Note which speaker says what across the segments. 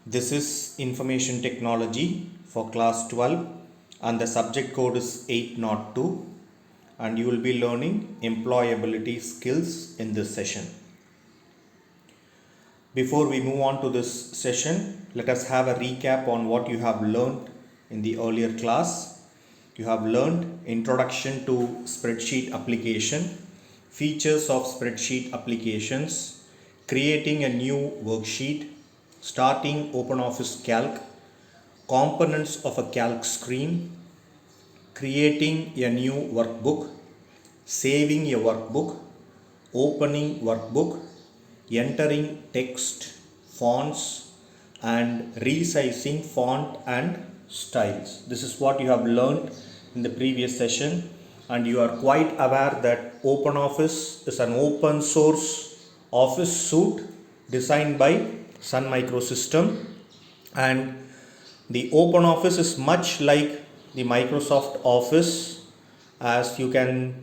Speaker 1: This is Information Technology for class 12 and the subject code is 802 and you will be learning employability skills in this session. Before we move on to this session, let us have a recap on what you have learned in the earlier class. You have learned introduction to spreadsheet application, features of spreadsheet applications, creating a new worksheet, starting OpenOffice Calc, components of a calc screen, creating a new workbook, saving a workbook, opening workbook, entering text, fonts and resizing font and styles. This is what you have learned in the previous session, and you are quite aware that OpenOffice is an open source office suite designed by Sun Microsystem, and the OpenOffice is much like the Microsoft Office, as you can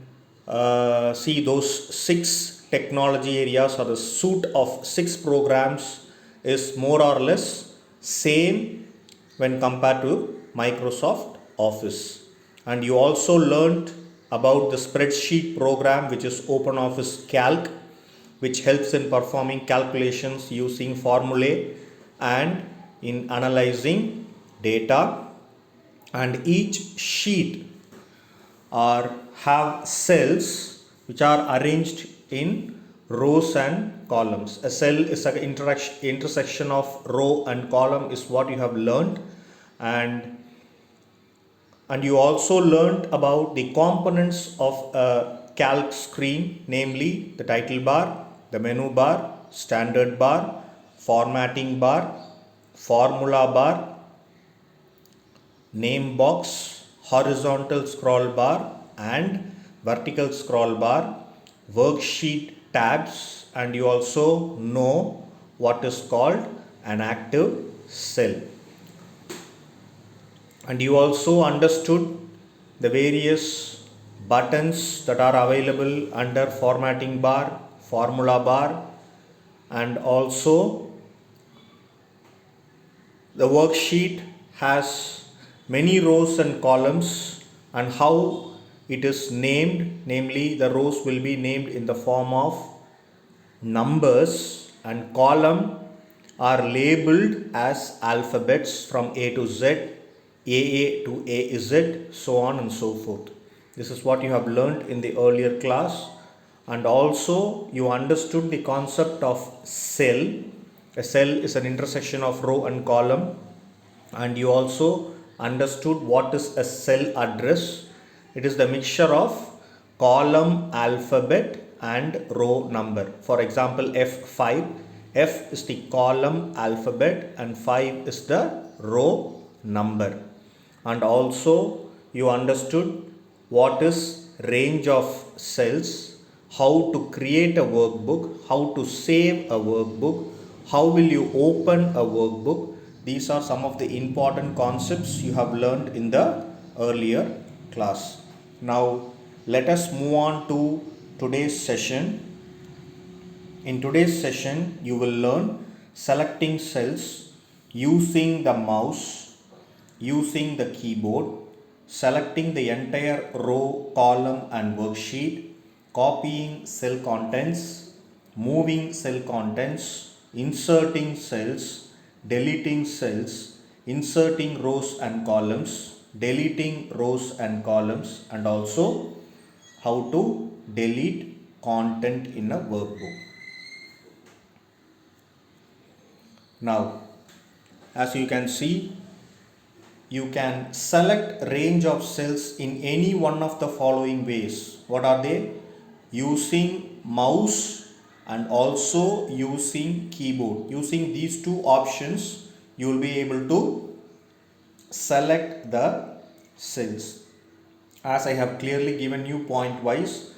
Speaker 1: see those 6 technology areas or the suite of 6 programs is more or less same when compared to Microsoft Office. And you also learned about the spreadsheet program, which is OpenOffice Calc, which helps in performing calculations using formulae and in analyzing data. And each sheet or have cells which are arranged in rows and columns. A cell is an intersection of row and column is what you have learned, and you also learned about the components of a calc screen, namely the title bar, the menu bar, standard bar, formatting bar, formula bar, name box, horizontal scroll bar and vertical scroll bar, worksheet tabs, and you also know what is called an active cell. And you also understood the various buttons that are available under formatting bar, formula bar, and also the worksheet has many rows and columns, and how it is named, namely the rows will be named in the form of numbers and column are labeled as alphabets from A to Z, AA to AZ, so on and so forth. This is what you have learned in the earlier class, and also you understood the concept of cell. A cell is an intersection of row and column, and you also understood what is a cell address. It is the mixture of column alphabet and row number. For example, F5, F is the column alphabet and 5 is the row number. And also you understood what is range of cells, how to create a workbook, how to save a workbook, how will you open a workbook. These are some of the important concepts you have learned in the earlier class. Now let us move on to today's session. In today's session you will learn selecting cells, using the mouse, using the keyboard, selecting the entire row, column and worksheet, copying cell contents, moving cell contents, inserting cells, deleting cells, inserting rows and columns, deleting rows and columns, and also how to delete content in a workbook. Now, as you can see, you can select range of cells in any one of the following ways. What are they? Using mouse and also using keyboard. Using these two options, you will be able to select the cells. As I have clearly given you point wise,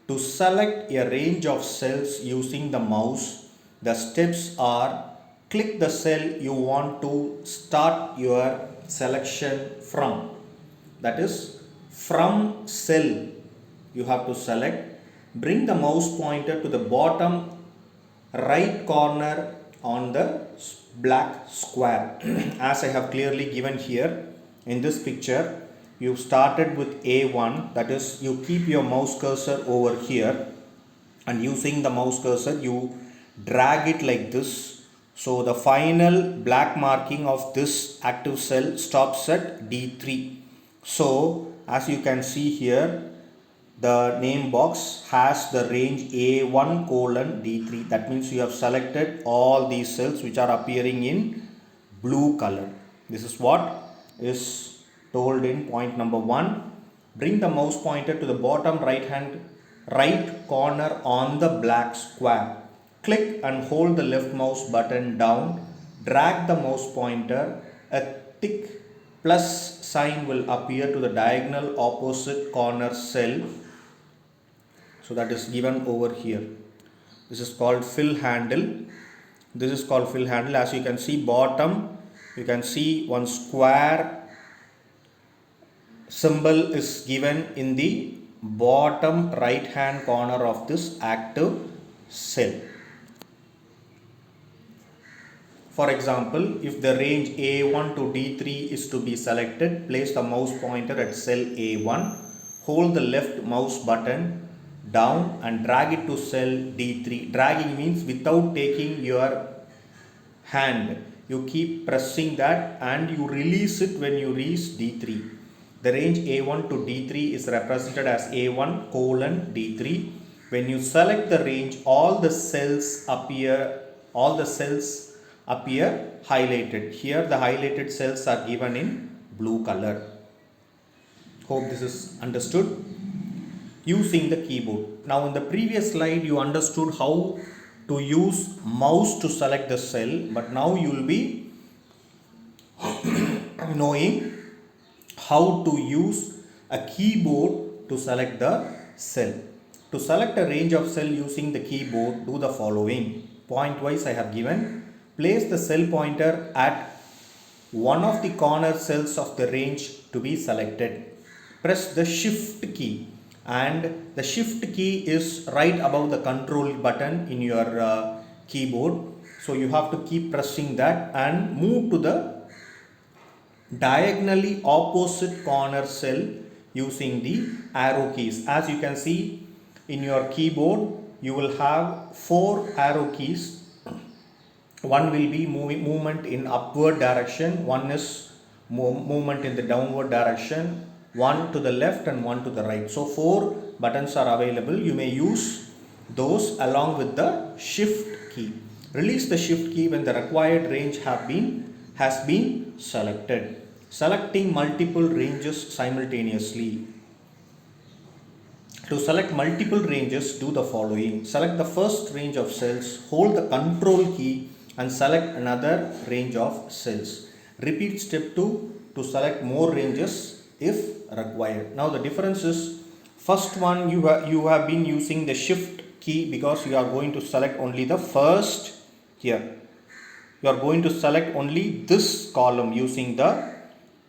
Speaker 1: to select a range of cells using the mouse, the steps are: click the cell you want to start your selection from. That is, from cell you have to select. Bring the mouse pointer to the bottom right corner on the black square. As I have clearly given here in this picture, you started with A1, that is, you keep your mouse cursor over here, and using the mouse cursor you drag it like this. So the final black marking of this active cell stops at D3. So as you can see here, the name box has the range A1 colon D3. That means you have selected all these cells which are appearing in blue color. This is what is told in point number 1. Bring the mouse pointer to the bottom right corner on the black square. Click and hold the left mouse button down. Drag the mouse pointer. A tick plus sign will appear to the diagonal opposite corner cell. So that is given over here. This is called fill handle. This is called fill handle. As you can see, bottom, you can see one square symbol is given in the bottom right hand corner of this active cell. For example, if the range A1 to D3 is to be selected, place the mouse pointer at cell A1, hold the left mouse button down and drag it to cell D3. Dragging means without taking your hand, you keep pressing that and you release it when you reach D3. The range A1 to D3 is represented as A1 colon D3. When you select the range, all the cells appear highlighted. Here the highlighted cells are given in blue color. Hope this is understood. Using the keyboard. Now in the previous slide you understood how to use mouse to select the cell, but now you will be knowing how to use a keyboard to select the cell. To select a range of cell using the keyboard, do the following. Point wise I have given. Place the cell pointer at one of the corner cells of the range to be selected. Press the shift key, and the shift key is right above the control button in your keyboard. So you have to keep pressing that and move to the diagonally opposite corner cell using the arrow keys. As you can see in your keyboard, you will have 4 arrow keys. One will be movement in upward direction, one is movement in the downward direction, one to the left and one to the right. So 4 buttons are available. You may use those along with the shift key. Release the shift key when the required range has been selected. Selecting multiple ranges simultaneously. To select multiple ranges, do the following. Select the first range of cells, hold the control key and select another range of cells. Repeat step 2 to select more ranges if required. Now the difference is, first one you have been using the shift key because you are going to select only the first here. You are going to select only this column using the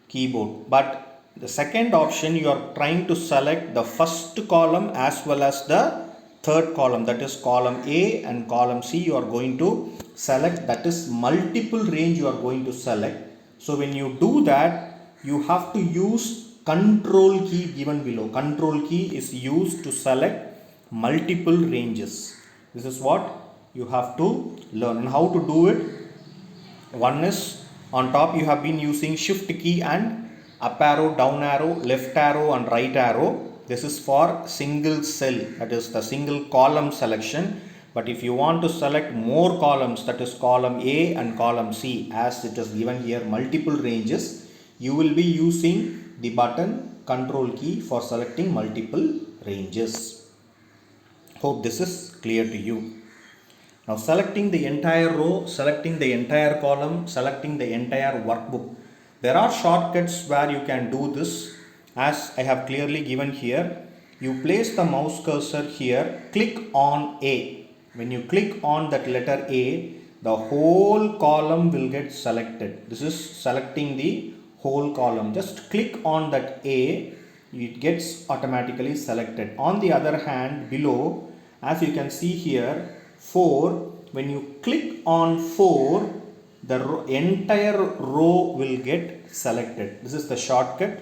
Speaker 1: keyboard. But the second option, you are trying to select the first column as well as the third column, that is column A and column C. You are going to select, that is multiple range you are going to select. So when you do that, you have to use control key given below. Control key is used to select multiple ranges. This is what you have to learn. And how to do it? One is, on top you have been using shift key and up arrow, down arrow, left arrow and right arrow. This is for single cell, that is the single column selection. But if you want to select more columns, that is column A and column C, as it is given here multiple ranges, you will be using the button control key for selecting multiple ranges. Hope this is clear to you. Now selecting the entire row, selecting the entire column, selecting the entire workbook. There are shortcuts where you can do this, as I have clearly given here. You place the mouse cursor here, click on A. When you click on that letter A, the whole column will get selected. This is selecting the whole column. Just click on that A, it gets automatically selected. On the other hand, below, as you can see here, 4, when you click on 4, the entire row will get selected. This is the shortcut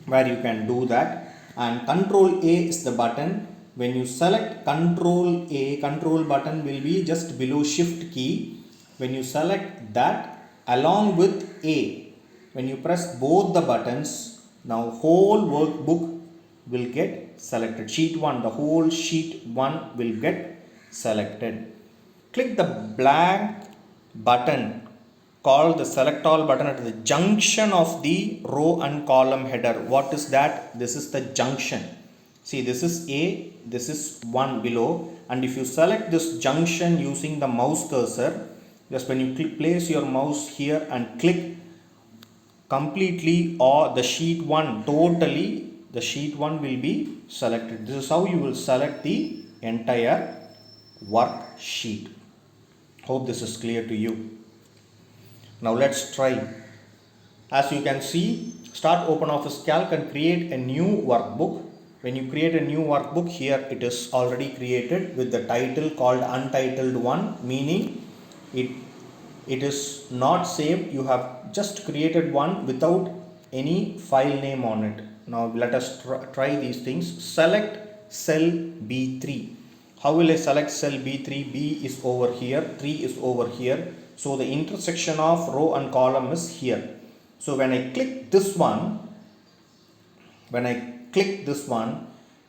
Speaker 1: where you can do that. And Control A is the button. When you select Control A, Control button will be just below Shift key. When you select that along with A, when you press both the buttons, now whole workbook will get selected. Sheet 1, the whole sheet 1 will get selected. Click the blank button called the select all button at the junction of the row and column header. What is that? This is the junction. See, this is A, this is 1 below, and if you select this junction using the mouse cursor, just when you place your mouse here and click completely, or the sheet 1 totally, the sheet 1 will be selected. This is how you will select the entire worksheet. Hope this is clear to you. Now let's try. As you can see, start OpenOffice Calc and create a new workbook. When you create a new workbook, here it is already created with the title called Untitled 1, meaning it is not saved. You have just created one without any file name on it. Now let us try these things. Select cell B3. How will I select cell B3? B is over here, 3 is over here. So the intersection of row and column is here. So when I click this one,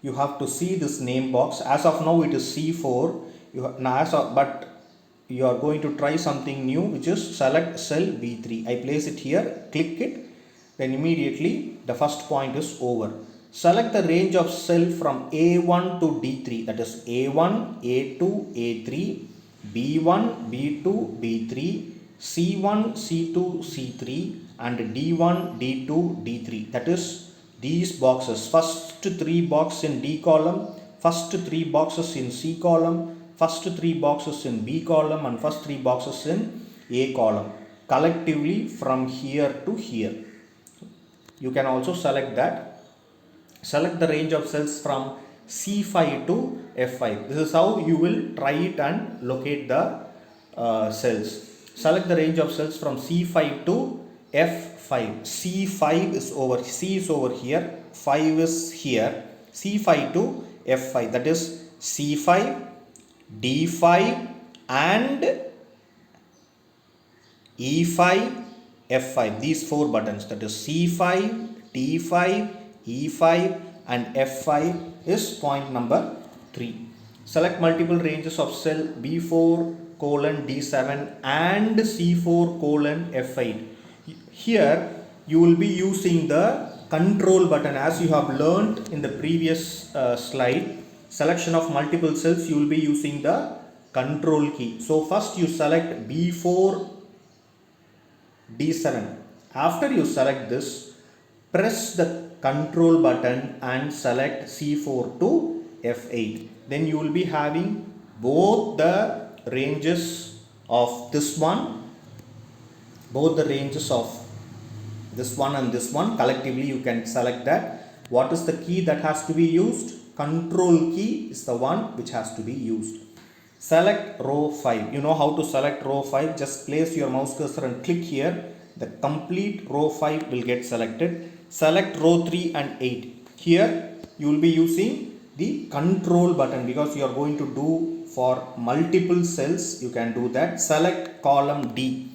Speaker 1: you have to see this name box. As of now it is C4. But you are going to try something new, which is select cell B3. I place it here, click it, then immediately the first point is over. Select the range of cell from A1 to D3, that is A1, A2, A3, B1, B2, B3, C1, C2, C3 and D1, D2, D3. That is these boxes. First 3 boxes in D column, first 3 boxes in C column, first 3 boxes in B column and first 3 boxes in A column. Collectively from here to here. You can also select that. Select the range of cells from C5 to F5. This is how you will try it and locate the cells. Select the range of cells from C5 to F5. C5 is over, C is over here, 5 is here. C5 to F5, that is C5, D5 and E5, F5. These 4 buttons, that is C5, D5, E5 and F5 is point number 3. Select multiple ranges of cell B4 colon D7 and C4 colon F8. Here you will be using the control button as you have learned in the previous slide. Selection of multiple cells, you will be using the control key. So first you select B4 D7. After you select this, press the control button and select C4 to F8. Then you will be having both the ranges of this one, both the ranges of this one and this one. Collectively you can select that. What is the key that has to be used? Control key is the one which has to be used. Select row 5. You know how to select row 5. Just place your mouse cursor and click here. The complete row 5 will get selected. Select row 3 and 8. Here you will be using the control button because you are going to do for multiple cells. You can do that. Select column D.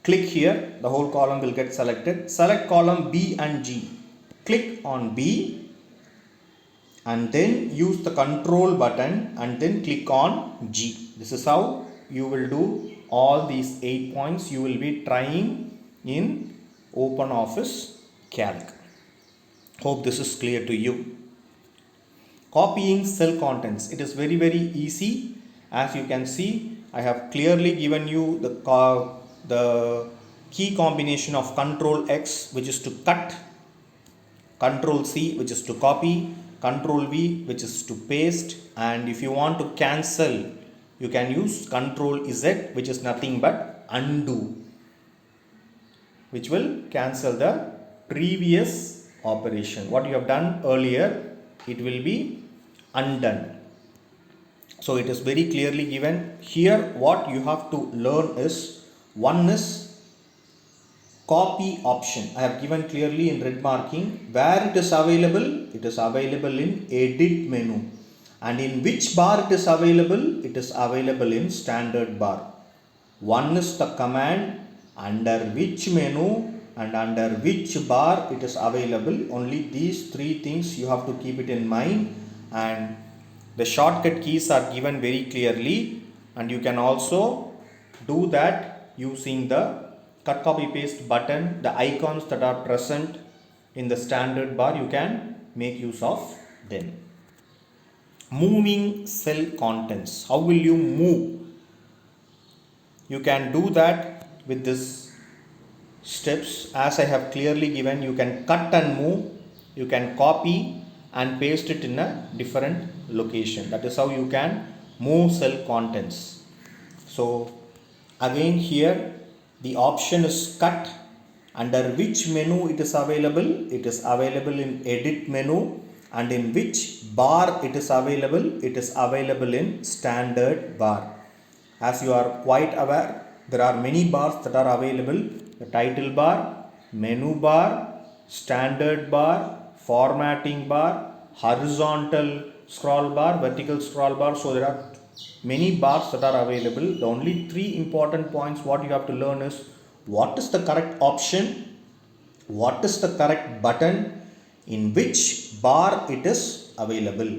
Speaker 1: Click here. The whole column will get selected. Select column B and G. Click on B and then use the control button and then click on G. This is how you will do all these 8 points. You will be trying in OpenOffice Calc. Hope this is clear to you. Copying cell contents. It is very easy. As you can see, I have clearly given you the key combination of Control X, which is to cut, Control C, which is to copy, Control V, which is to paste, and if you want to cancel, you can use Control Z, which is nothing but undo, which will cancel the previous operation. What you have done earlier, it will be undone. So it is very clearly given here. What you have to learn is, one is copy option. I have given clearly in red marking where it is available. It is available in edit menu, and in which bar it is available. It is available in standard bar. One is the command under which menu and under which bar it is available. Only these three things you have to keep it in mind, and the shortcut keys are given very clearly, and you can also do that using the cut copy paste button. The icons that are present in the standard bar, you can make use of them. Moving cell contents. How will you move? You can do that with this steps as I have clearly given. You can cut and move, you can copy and paste it in a different location. That is how you can move cell contents. So again here the option is cut. Under which menu it is available? It is available in edit menu. And in which bar it is available? It is available in standard bar. As you are quite aware, there are many bars that are available: the title bar, menu bar, standard bar, formatting bar, horizontal scroll bar, vertical scroll bar. So there are many bars that are available. The only three important points what you have to learn is, what is the correct option, what is the correct button, in which bar it is available,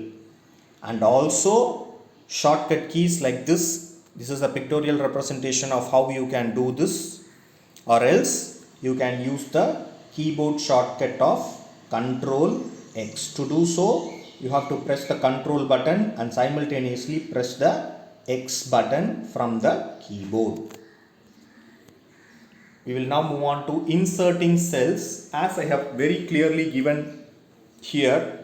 Speaker 1: and also shortcut keys like this. This is a pictorial representation of how you can do this, or else you can use the keyboard shortcut of Control X. To do so, you have to press the Control button and simultaneously press the X button from the keyboard. We will now move on to inserting cells. As I have very clearly given here,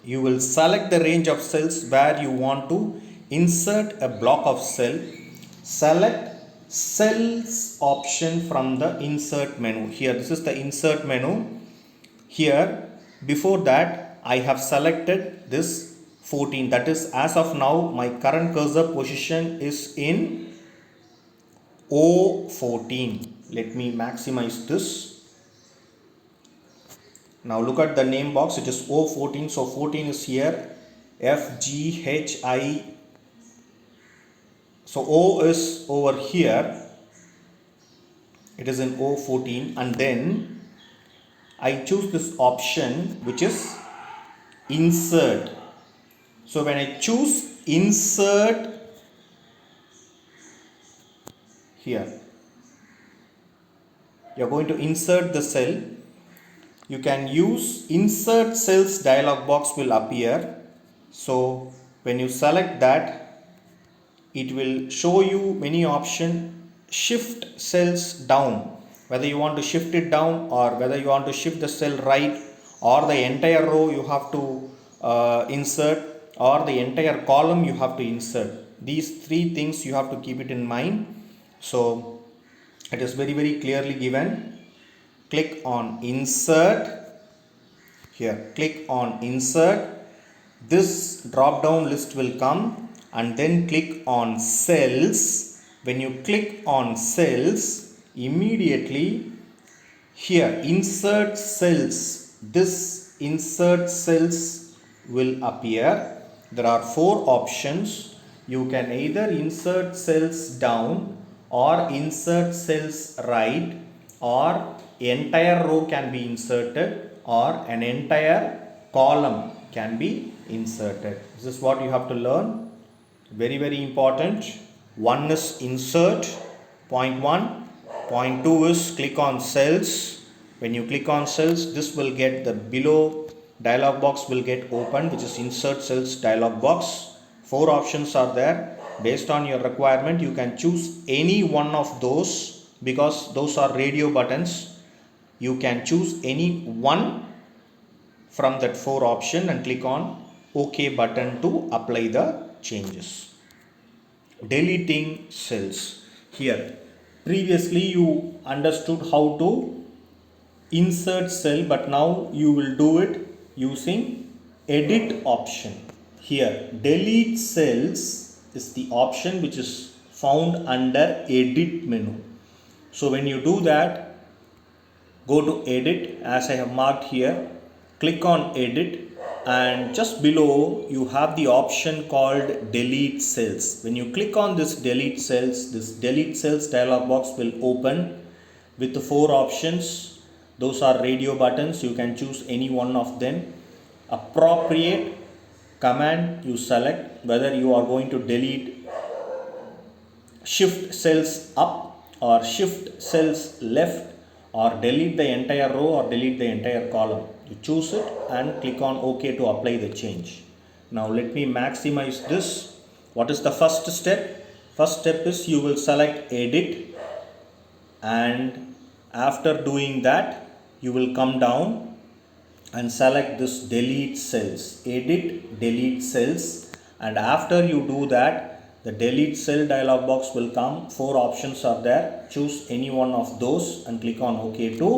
Speaker 1: you will select the range of cells where you want to insert a block of cell. Select cells option from the insert menu. Here this is the insert menu. Here before that I have selected this 14. That is, as of now my current cursor position is in O14. Let me maximize this. Now look at the name box. It is O14. So 14 is here. F G H I. So O is over here. It is in O14, and then I choose this option which is insert. So when I choose insert here, you are going to insert the cell. You can use insert cells dialog box will appear. So when you select that, it will show you many options. Shift cells down, whether you want to shift it down or whether you want to shift the cell right, or the entire row you have to insert, or the entire column you have to insert. These three things you have to keep it in mind. So it is very clearly given. Click on insert. Here click on insert. This drop down list will come, and then click on cells. When you click on cells, immediately here insert cells, this insert cells will appear. There are four options. You can either insert cells down, or insert cells right, or entire row can be inserted, or an entire column can be inserted. This is what you have to learn. Very important. One is insert, point 1. Point 2 is click on cells. When you click on cells, this will get the below dialog box will get opened, which is insert cells dialog box. Four options are there. Based on your requirement, you can choose any one of those, because those are radio buttons. You can choose any one from that four option and click on OK button to apply the changes. Deleting cells. Here previously you understood how to insert cell, but now you will do it using edit option. here delete cells is the option which is found under edit menu. So when you do that, go to edit as I have marked here, click on edit, and just below you have the option called delete cells. When you click on this delete cells dialog box will open with the 4 options. Those are radio buttons. You can choose any one of them. Appropriate command you select whether you are going to delete shift cells up or shift cells left, or delete the entire row or delete the entire column. You choose it and click on OK to apply the change. Now let me maximize this. What is the first step? First step is you will select edit, and after doing that you will come down and select this delete cells. Edit delete cells, and after you do that, the delete cell dialog box will come. 4 options are there. Choose any one of those and click on OK to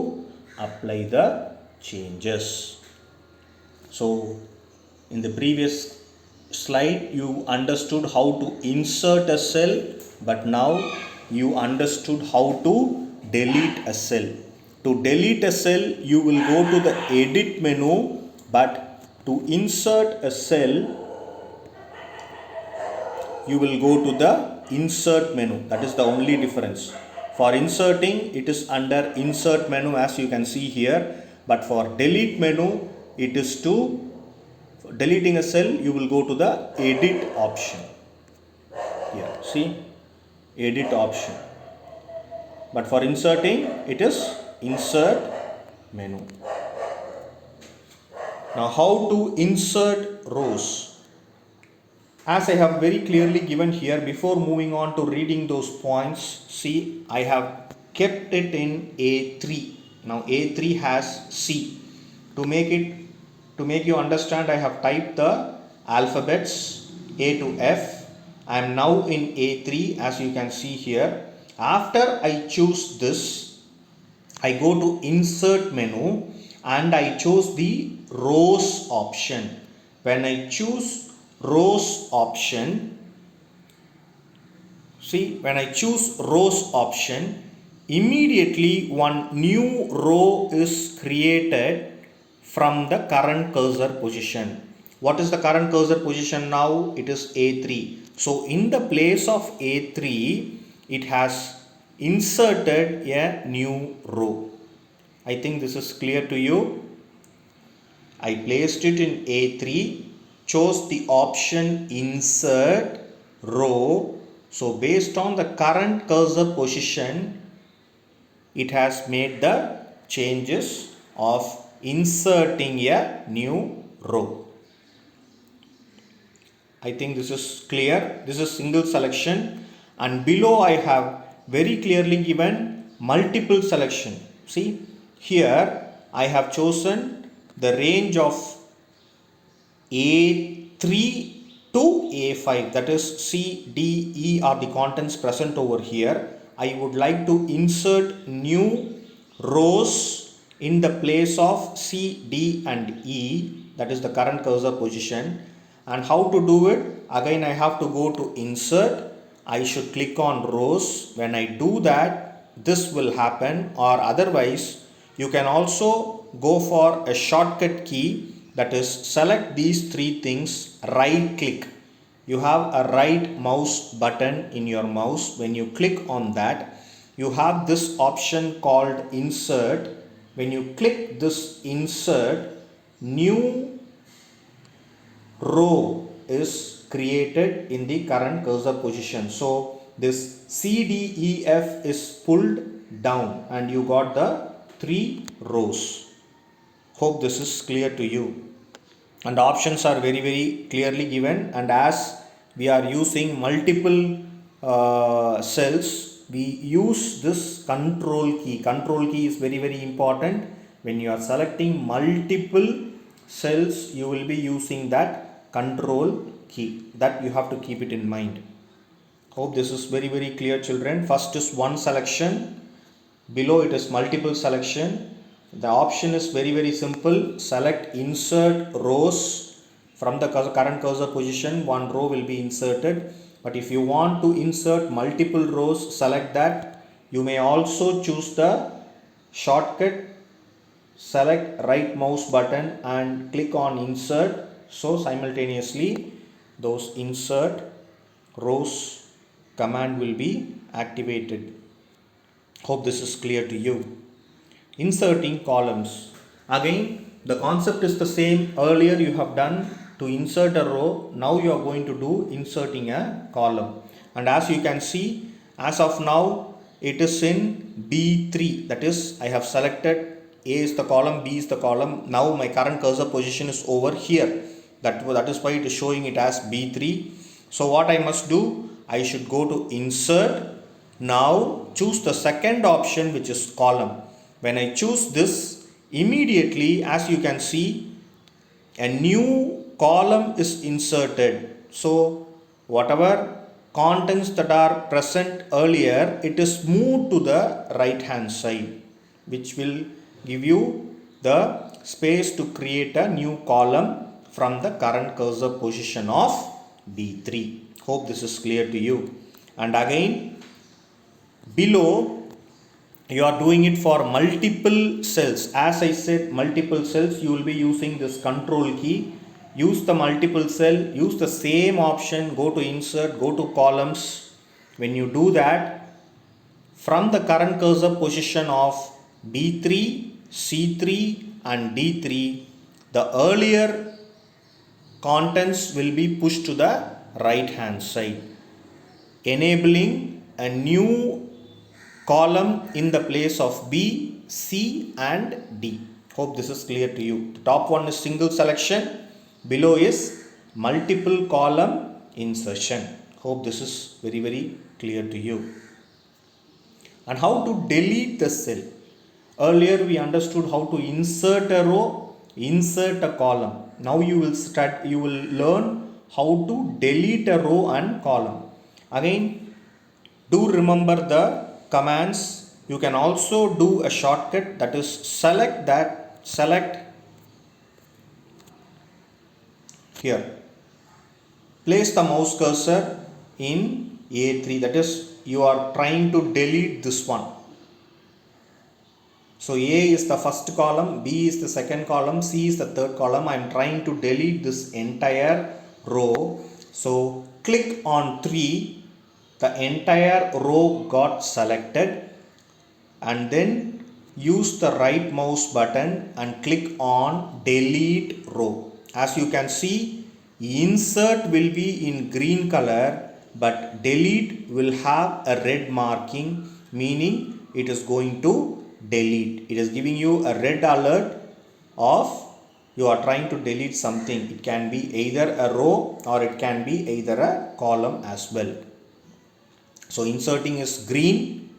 Speaker 1: apply the changes. So in the previous slide you understood how to insert a cell, but now you understood how to delete a cell. To delete a cell you will go to the edit menu, but to insert a cell you will go to the insert menu. That is the only difference. For inserting, it is under insert menu as you can see here, but for delete menu, it is to deleting a cell you will go to the edit option. Here see, edit option, but for inserting it is insert menu. Now how to insert rows? As I have very clearly given here, before moving on to reading those points, see, I have kept it in A3. Now A3 has C. To make you understand, I have typed the alphabets A to F. I am now in A3 as you can see here. After I choose this, I go to insert menu and I chose the rows option. When I choose rows option, see, when I choose rows option, immediately one new row is created from the current cursor position. What is the current cursor position now? It is A3. So in the place of A3, it has inserted a new row. I think this is clear to you. I placed it in A3, chose the option insert row. So based on the current cursor position, it has made the changes of inserting a new row. I think this is clear. This is single selection, and below I have very clearly given multiple selection. See, here I have chosen the range of A3 to A5, that is C, D, E are the contents present over here. I would like to insert new rows in the place of C, D and E, that is the current cursor position. And how to do it? Again I have to go to insert. I should click on rows. When I do that, this will happen, or otherwise you can also go for a shortcut key, that is select these 3 things, right click. You have a right mouse button in your mouse. When you click on that, you have this option called insert. When you click this insert, new row is created in the current cursor position. So this CDEF is pulled down and you got the 3 rows. Hope this is clear to you. And options are very clearly given, and as we are using multiple cells, we use this control key. Control key is very important. When you are selecting multiple cells, you will be using that control key. That you have to keep it in mind. Hope this is very clear, children. First is one selection, below it is multiple selection. The option is very simple. Select insert rows, From the current cursor position, one row will be inserted. But if you want to insert multiple rows, select that. You may also choose the shortcut, select right mouse button and click on insert. So simultaneously those insert rows command will be activated. Hope this is clear to you. Inserting columns. Again, the concept is the same. Earlier you have done to insert a row. Now you are going to do inserting a column. And as you can see, as of now, it is in B3. That is, I have selected A is the column, B is the column. Now my current cursor position is over here. That is why it is showing it as B3. So what I must do? I should go to insert. Now choose the second option, which is column. When I choose this, immediately as you can see, a new column is inserted. So whatever contents that are present earlier, it is moved to the right hand side, which will give you the space to create a new column from the current cursor position of B3. Hope this is clear to you. And again, below, you are doing it for multiple cells. As I said, multiple cells, you will be using this control key. Use the multiple cell, use the same option, go to insert, go to columns. When you do that, from the current cursor position of B3, C3 and D3, the earlier contents will be pushed to the right hand side, enabling a new column in the place of B, C and D. Hope this is clear to you. The top one is single selection, below is multiple column insertion. Hope this is very clear to you. And how to delete the cell. Earlier we understood how to insert a row, insert a column. Now you will learn how to delete a row and column. Again, do remember the commands. You can also do a shortcut, that is select here, place the mouse cursor in A3, that is you are trying to delete this one. So A is the first column, B is the second column, C is the third column. I am trying to delete this entire row. So click on 3. The entire row got selected, and then use the right mouse button and click on delete row. As you can see, insert will be in green color, but delete will have a red marking, meaning it is going to delete. It is giving you a red alert of you are trying to delete something. It can be either a row or it can be either a column as well. So inserting is green,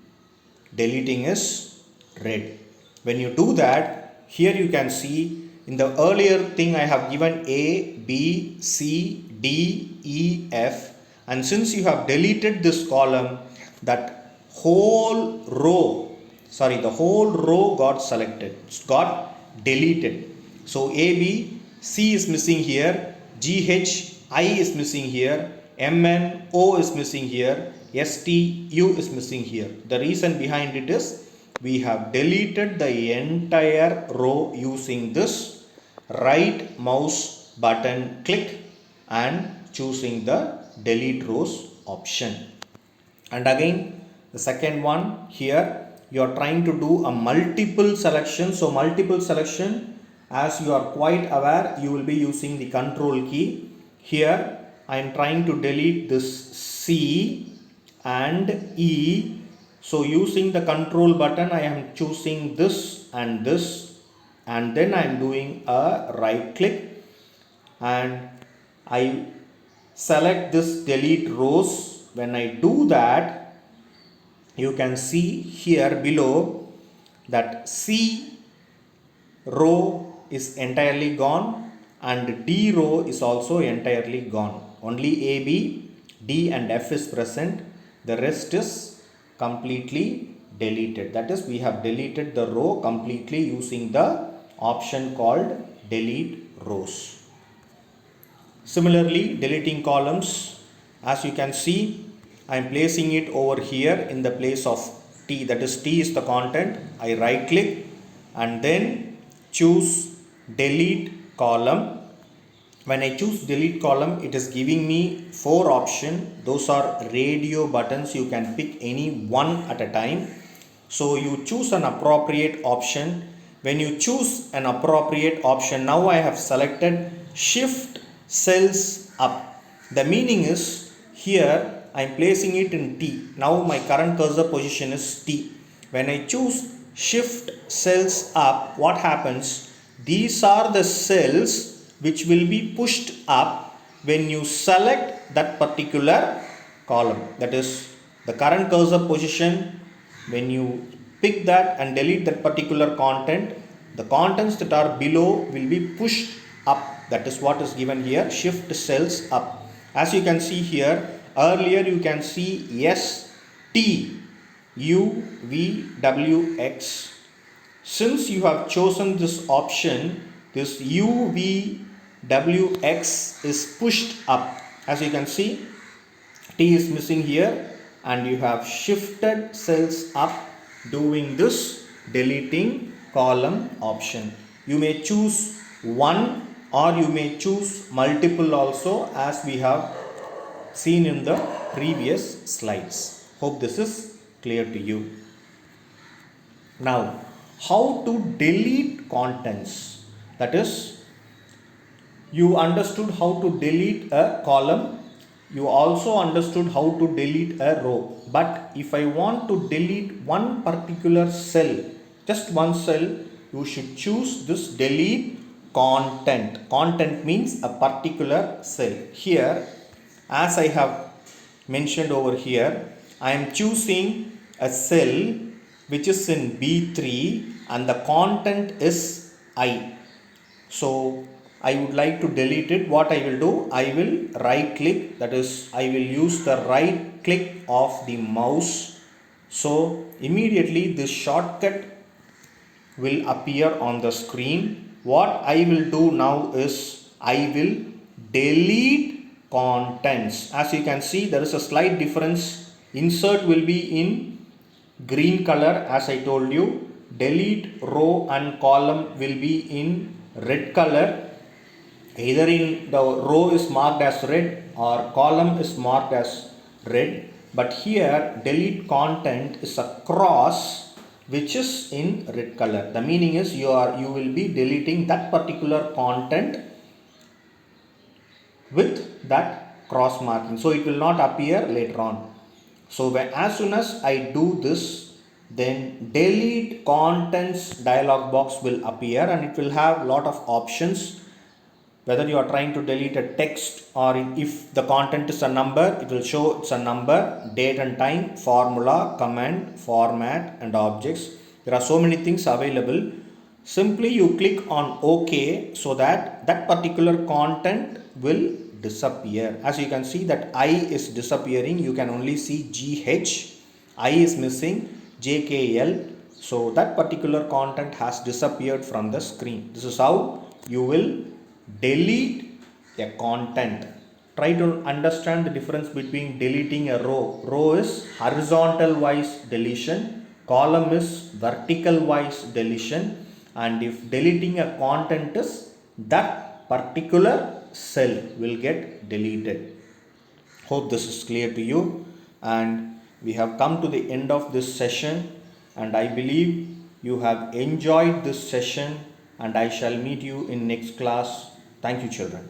Speaker 1: deleting is red. When you do that, here you can see in the earlier thing I have given A, B, C, D, E, F, and since you have deleted this column, that whole row, the whole row got selected, got deleted. So A, B, C is missing here, G, H, I is missing here, M, N, O is missing here, S, T, U is missing here. The reason behind it is we have deleted the entire row using this right mouse button click and choosing the delete rows option. And again, the second one here, you are trying to do a multiple selection. So multiple selection, as you are quite aware, you will be using the control key. Here I am trying to delete this C and E. So using the control button, I am choosing this, and then I am doing a right click and I select this delete rows. When I do that, you can see here below that C row is entirely gone and D row is also entirely gone. Only A, B, D and F is present. The rest is completely deleted. That is, we have deleted the row completely using the option called delete rows. Similarly, deleting columns, as you can see, I am placing it over here in the place of T, that is T is the content. I right click and then choose delete column. When I choose delete column, it is giving me 4 options. Those are radio buttons. You can pick any one at a time. So you choose an appropriate option. When you choose an appropriate option, now I have selected shift cells up. The meaning is here I am placing it in T. Now my current cursor position is T. When I choose shift cells up, what happens? These are the cells which will be pushed up when you select that particular column. That is the current cursor position. When you pick that and delete that particular content, the contents that are below will be pushed up. That is what is given here, shift cells up. As you can see here, earlier you can see S T U V W X. Since you have chosen this option, this U V W X is pushed up. As you can see, T is missing here and you have shifted cells up doing this deleting column option. You may choose one or you may choose multiple also, as we have seen in the previous slides. Hope this is clear to you. Now, how to delete contents? That is, you understood how to delete a column. You also understood how to delete a row. But if I want to delete one particular cell, just one cell, you should choose this delete content. Content means a particular cell. Here, as I have mentioned over here, I am choosing a cell which is in B3 and the content is I. So I would like to delete it. What I will do, I will right click, that is I will use the right click of the mouse. So immediately this shortcut will appear on the screen. What I will do now is I will delete contents. As you can see, there is a slight difference. Insert will be in green color, as I told you. Delete row and column will be in red color. Either in the row is marked as red or column is marked as red. But here delete content is a cross which is in red color. The meaning is you will be deleting that particular content with that cross marking. So it will not appear later on. So as soon as I do this, then delete contents dialog box will appear and it will have lot of options. Whether you are trying to delete a text or if the content is a number, it will show it's a number, date and time, formula, command, format and objects. There are so many things available. Simply you click on OK so that that particular content will disappear. As you can see that I is disappearing, you can only see GH, I is missing, JKL. So that particular content has disappeared from the screen. This is how you will delete a content. Try to understand the difference between deleting a row. Row is horizontal wise deletion, column is vertical wise deletion, and if deleting a content is that particular cell will get deleted. Hope this is clear to you, and we have come to the end of this session, and I believe you have enjoyed this session, and I shall meet you in next class. Thank you, children.